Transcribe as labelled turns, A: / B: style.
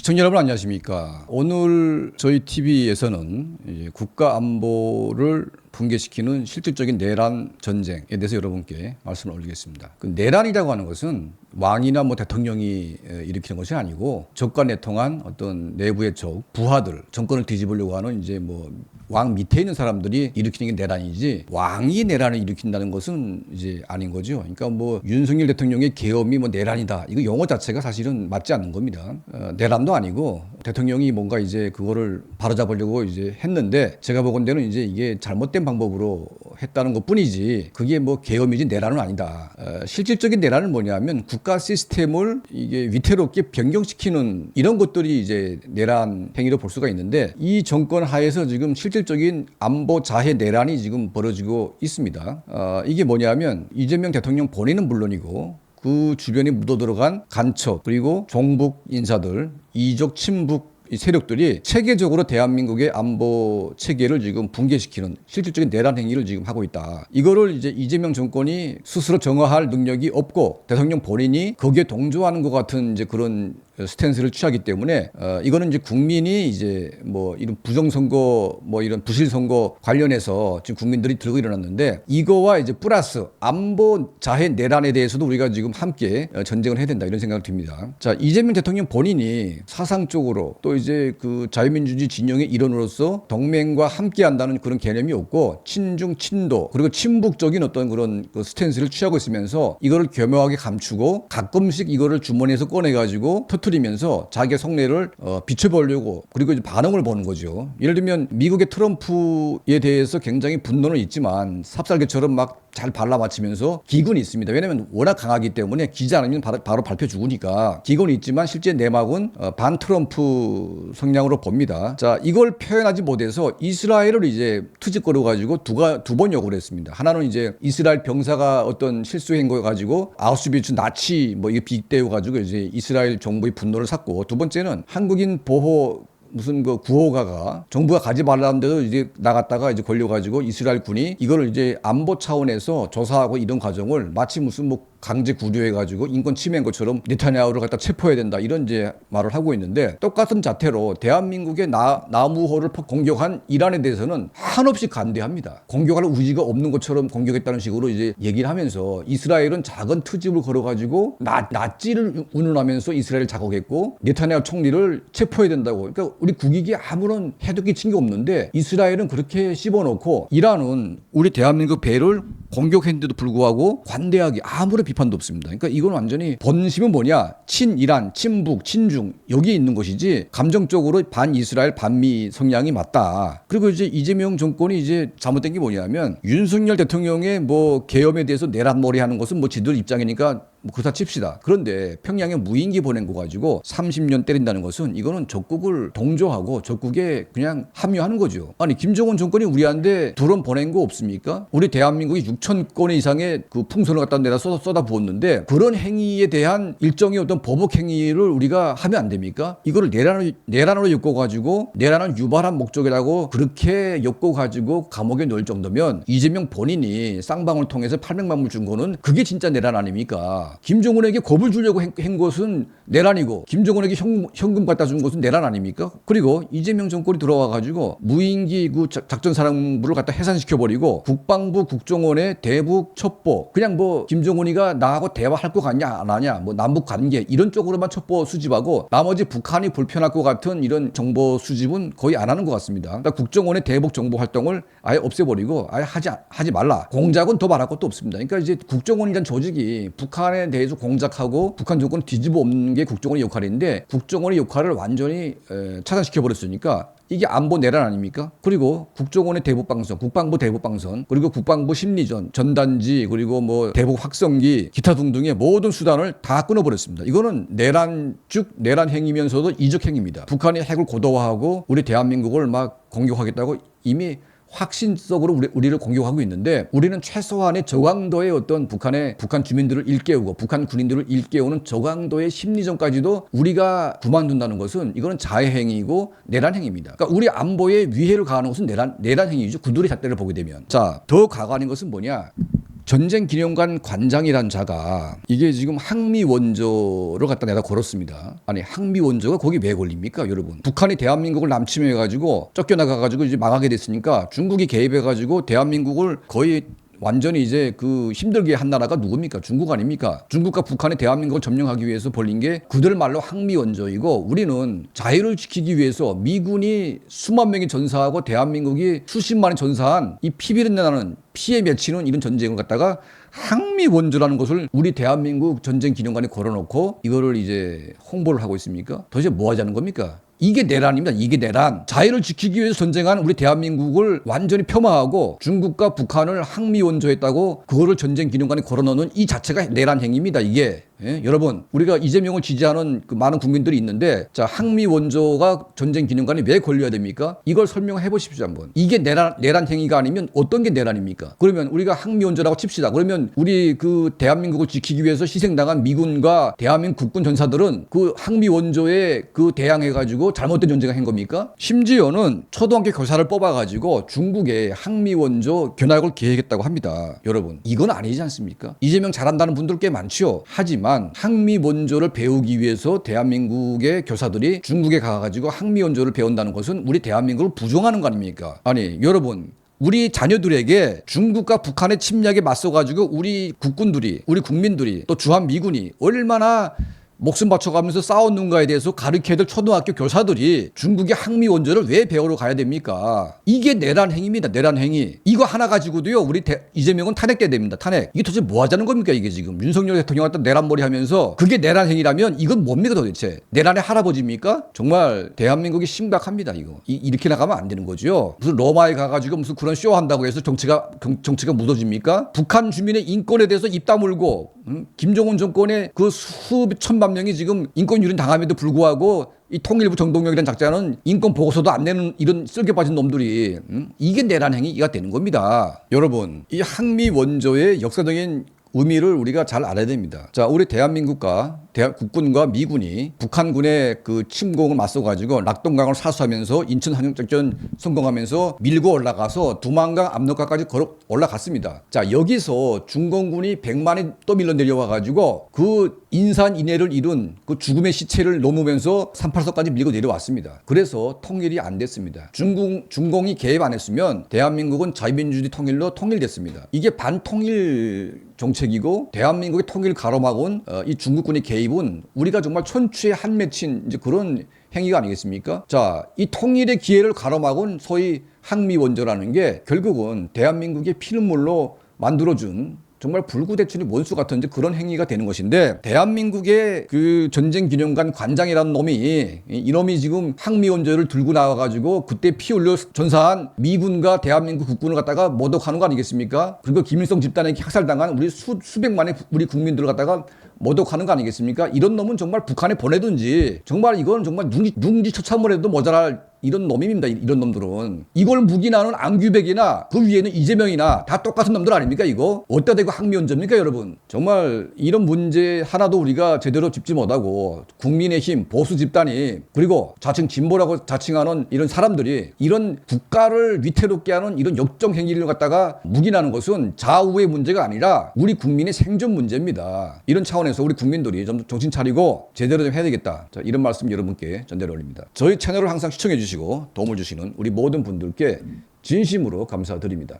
A: 시청자 여러분 안녕하십니까. 오늘 저희 TV에서는 국가 안보를 붕괴시키는 실질적인 내란 전쟁에 대해서 여러분께 말씀을 올리겠습니다. 그 내란이라고 하는 것은 왕이나 대통령이 일으키는 것이 아니고 적과 내통한 어떤 내부의 적, 부하들, 정권을 뒤집으려고 하는 왕 밑에 있는 사람들이 일으키는 게 내란이지, 왕이 내란을 일으킨다는 것은 이제 아닌 거죠. 그러니까 윤석열 대통령의 계엄이 내란이다, 이거 용어 자체가 사실은 맞지 않는 겁니다. 내란도 아니고 대통령이 뭔가 이제 그거를 바로잡으려고 이제 했는데, 제가 보건대는 이제 이게 잘못된 방법으로 했다는 것 뿐이지, 그게 계엄이지 내란은 아니다. 실질적인 내란은 뭐냐면 국가 시스템을 이게 위태롭게 변경시키는 이런 것들이 이제 내란 행위로 볼 수가 있는데, 이 정권 하에서 지금 실질적인 안보 자해 내란이 지금 벌어지고 있습니다. 이게 뭐냐면 이재명 대통령 본인은 물론이고 그 주변에 묻어들어간 간첩, 그리고 종북 인사들, 이적 친북 세력들이 체계적으로 대한민국의 안보 체계를 지금 붕괴시키는 실질적인 내란 행위를 지금 하고 있다. 이거를 이제 이재명 정권이 스스로 정화할 능력이 없고 대통령 본인이 거기에 동조하는 것 같은 이제 그런 스탠스를 취하기 때문에 이거는 이제 국민이 이제 이런 부정선거 이런 부실선거 관련해서 지금 국민들이 들고 일어났는데, 이거와 이제 플러스 안보 자해 내란에 대해서도 우리가 지금 함께 전쟁을 해야 된다, 이런 생각이 듭니다. 자, 이재명 대통령 본인이 사상적으로 또 이제 그 자유민주주의 진영의 일원으로서 동맹과 함께 한다는 그런 개념이 없고, 친중 친도 그리고 친북적인 어떤 그런 그 스탠스를 취하고 있으면서 이거를 교묘하게 감추고 가끔씩 이거를 주머니에서 꺼내가지고 터뜨리면서 자기의 속내를 비춰보려고, 그리고 이제 반응을 보는 거죠. 예를 들면 미국의 트럼프에 대해서 굉장히 분노는 있지만 삽살개처럼 막 잘 발라맞히면서 기근이 있습니다. 왜냐하면 워낙 강하기 때문에 기지 않으면 바로 발표 죽으니까 기근이 있지만 실제 내막은 반 트럼프 성향으로 봅니다. 자, 이걸 표현하지 못해서 이스라엘을 이제 투집거려 가지고 두 번 욕을 했습니다. 하나는 이제 이스라엘 병사가 어떤 실수한 거 가지고 아우슈비츠 나치 이게 빗대어 가지고 이제 이스라엘 정부의 분노를 샀고, 두 번째는 한국인 보호 무슨 그 구호가가 정부가 가지 말라는데도 이제 나갔다가 이제 걸려가지고 이스라엘 군이 이거를 이제 안보 차원에서 조사하고 이런 과정을 마치 무슨 강제 구류해가지고 인권 침해한 것처럼 네타냐후를 갖다 체포해야 된다, 이런 이제 말을 하고 있는데, 똑같은 자태로 대한민국의 나무호를 공격한 이란에 대해서는 한없이 간대합니다. 공격할 의지가 없는 것처럼 공격했다는 식으로 이제 얘기를 하면서, 이스라엘은 작은 트집을 걸어가지고 나치를 운운하면서 이스라엘을 자극했고 네타냐후 총리를 체포해야 된다고. 그러니까 우리 국익이 아무런 해도 끼친 게 없는데 이스라엘은 그렇게 씹어놓고 이란은 우리 대한민국 배를 공격했는데도 불구하고 관대하게 아무런 비판도 없습니다. 그러니까 이건 완전히 본심은 뭐냐, 친이란, 친북, 친중 여기에 있는 것이지, 감정적으로 반이스라엘, 반미 성향이 맞다. 그리고 이제 이재명 정권이 이제 잘못된 게 뭐냐면, 윤석열 대통령의 계엄에 대해서 내란머리 하는 것은 지들 입장이니까 그렇다 칩시다. 그런데 평양에 무인기 보낸 거 가지고 30년 때린다는 것은, 이거는 적국을 동조하고 적국에 그냥 합류하는 거죠. 아니, 김정은 정권이 우리한테 드론 보낸 거 없습니까? 우리 대한민국이 6천 건 이상의 그 풍선을 갖다 내다 쏟아 부었는데, 그런 행위에 대한 일정의 어떤 보복 행위를 우리가 하면 안 됩니까? 이거를 내란으로 엮어가지고 내란을 유발한 목적이라고 그렇게 엮어가지고 감옥에 넣을 정도면, 이재명 본인이 쌍방울 통해서 800만 불 준 거는 그게 진짜 내란 아닙니까? 김정은에게 겁을 주려고 한 것은 내란이고, 김정은에게 현금 갖다 준 것은 내란 아닙니까? 그리고 이재명 정권이 들어와가지고 무인기 그 작전사령부를 갖다 해산시켜버리고, 국방부 국정원의 대북 첩보, 그냥 김정은이가 나하고 대화할 것 같냐 안 하냐, 남북 관계 이런 쪽으로만 첩보 수집하고, 나머지 북한이 불편할 것 같은 이런 정보 수집은 거의 안 하는 것 같습니다. 그러니까 국정원의 대북 정보 활동을 아예 없애버리고 아예 하지 말라. 공작은 더 말할 것도 없습니다. 그러니까 이제 국정원이란 조직이 북한에 대해서 공작하고 북한 정권을 뒤집어 엎는 게 국정원의 역할인데, 국정원의 역할을 완전히 차단시켜버렸으니까 이게 안보 내란 아닙니까? 그리고 국정원의 대북방선, 국방부 대북방선, 그리고 국방부 심리전, 전단지, 그리고 대북 확성기, 기타 등등의 모든 수단을 다 끊어버렸습니다. 이거는 내란 행위면서도 이적 행위입니다. 북한이 핵을 고도화하고 우리 대한민국을 막 공격하겠다고 이미 확신적으로 우리를 공격하고 있는데, 우리는 최소한의 저강도의 어떤 북한 주민들을 일깨우고 북한 군인들을 일깨우는 저강도의 심리전까지도 우리가 그만둔다는 것은, 이거는 자해행위이고 내란행위입니다. 그러니까 우리 안보에 위해를 가하는 것은 내란행위이죠. 그들의 잣대를 보게 되면. 자, 더 가관인 것은 뭐냐, 전쟁기념관 관장이란 자가 이게 지금 항미 원조를 갖다 내다 걸었습니다. 아니 항미 원조가 거기 왜 걸립니까, 여러분? 북한이 대한민국을 남침해가지고 쫓겨나가가지고 이제 망하게 됐으니까 중국이 개입해가지고 대한민국을 거의 완전히 이제 그 힘들게 한 나라가 누굽니까? 중국 아닙니까? 중국과 북한이 대한민국을 점령하기 위해서 벌린 게 그들 말로 항미 원조이고, 우리는 자유를 지키기 위해서 미군이 수만 명이 전사하고 대한민국이 수십만이 전사한 이 피비린 나는 피에 맺히는 이런 전쟁을 갖다가 항미 원조라는 것을 우리 대한민국 전쟁 기념관에 걸어놓고 이거를 이제 홍보를 하고 있습니까? 도대체 뭐 하자는 겁니까? 이게 내란입니다. 이게 내란. 자유를 지키기 위해서 전쟁한 우리 대한민국을 완전히 폄하하고 중국과 북한을 항미 원조했다고 그거를 전쟁 기념관에 걸어놓는 이 자체가 내란 행위입니다. 이게. 예? 여러분, 우리가 이재명을 지지하는 그 많은 국민들이 있는데, 자, 항미 원조가 전쟁 기념관에 왜 걸려야 됩니까? 이걸 설명해 보십시오, 한번. 이게 내란 행위가 아니면 어떤 게 내란입니까? 그러면 우리가 항미 원조라고 칩시다. 그러면 우리 그 대한민국을 지키기 위해서 희생당한 미군과 대한민국 국군 전사들은 그 항미 원조에 그 대항해가지고 잘못된 전쟁을 한 겁니까? 심지어는 초등학교 교사를 뽑아가지고 중국에 항미 원조 견학을 기획했다고 합니다. 여러분, 이건 아니지 않습니까? 이재명 잘한다는 분들 꽤 많죠. 하지만 항미 원조를 배우기 위해서 대한민국의 교사들이 중국에 가가지고 항미 원조를 배운다는 것은 우리 대한민국을 부정하는 거 아닙니까? 아니, 여러분, 우리 자녀들에게 중국과 북한의 침략에 맞서가지고 우리 국군들이, 우리 국민들이, 또 주한미군이 얼마나 목숨 바쳐가면서 싸웠는가에 대해서 가르쳐야 될 초등학교 교사들이 중국의 항미 원조를 왜 배우러 가야 됩니까? 이게 내란 행위입니다. 내란 행위. 이거 하나 가지고도요, 우리 이재명은 탄핵돼야 됩니다. 탄핵. 이게 도대체 뭐 하자는 겁니까, 이게 지금? 윤석열 대통령 갖다 내란머리 하면서 그게 내란 행위라면 이건 뭡니까 도대체? 내란의 할아버지입니까? 정말 대한민국이 심각합니다, 이거. 이렇게 나가면 안 되는 거죠. 무슨 로마에 가가지고 무슨 그런 쇼 한다고 해서 정치가 묻어집니까? 북한 주민의 인권에 대해서 입 다물고, 김정은 정권의 그 수천만 명이 지금 인권 유린 당함에도 불구하고 이 통일부 정동영이라는 작자는 인권 보고서도 안 내는 이런 쓸개 빠진 놈들이, 이게 내란 행위가 되는 겁니다. 여러분, 이 항미 원조의 역사적인 의미를 우리가 잘 알아야 됩니다. 자, 우리 대한민국과 국군과 미군이 북한군의 그 침공을 맞서가지고 낙동강을 사수하면서 인천 한정작전 성공하면서 밀고 올라가서 두만강 압록강까지 걸어 올라갔습니다. 자, 여기서 중공군이 100만이 또 밀려 내려와가지고 그 인산인해를 이룬 그 죽음의 시체를 넘으면서 38선까지 밀고 내려왔습니다. 그래서 통일이 안 됐습니다. 중공이 개입 안 했으면 대한민국은 자유민주주의 통일로 통일됐습니다. 이게 반통일 정책이고 대한민국의 통일 가로막은 이 중국군의 개입은 우리가 정말 천추에 한 맺힌 이제 그런 행위가 아니겠습니까? 자, 이 통일의 기회를 가로막은 소위 항미 원조라는 게 결국은 대한민국의 피눈물로 만들어준 정말 불구대천이 원수 같은 그런 행위가 되는 것인데, 대한민국의 그 전쟁기념관 관장이라는 놈이, 이놈이 지금 항미 원조를 들고 나와가지고 그때 피 흘려 전사한 미군과 대한민국 국군을 갖다가 모독하는 거 아니겠습니까? 그리고 김일성 집단에게 학살당한 우리 수백만의 우리 국민들을 갖다가 모독하는 거 아니겠습니까? 이런 놈은 정말 북한에 보내든지, 정말 이건 정말 능지처참을 해도 모자랄 이런 놈입니다. 이런 놈들은. 이걸 묵인하는 안규백이나 그 위에는 이재명이나 다 똑같은 놈들 아닙니까, 이거? 어디다 대고 항미원조입니까, 여러분? 정말 이런 문제 하나도 우리가 제대로 짚지 못하고 국민의힘 보수 집단이, 그리고 자칭 진보라고 자칭하는 이런 사람들이 이런 국가를 위태롭게 하는 이런 역정 행위를 갖다가 묵인하는 것은 좌우의 문제가 아니라 우리 국민의 생존 문제입니다. 이런 차원에서 우리 국민들이 좀 정신 차리고 제대로 좀 해야 되겠다. 자, 이런 말씀 여러분께 전달해 올립니다. 저희 채널을 항상 시청해 주시고 도움을 주시는 우리 모든 분들께 진심으로 감사드립니다.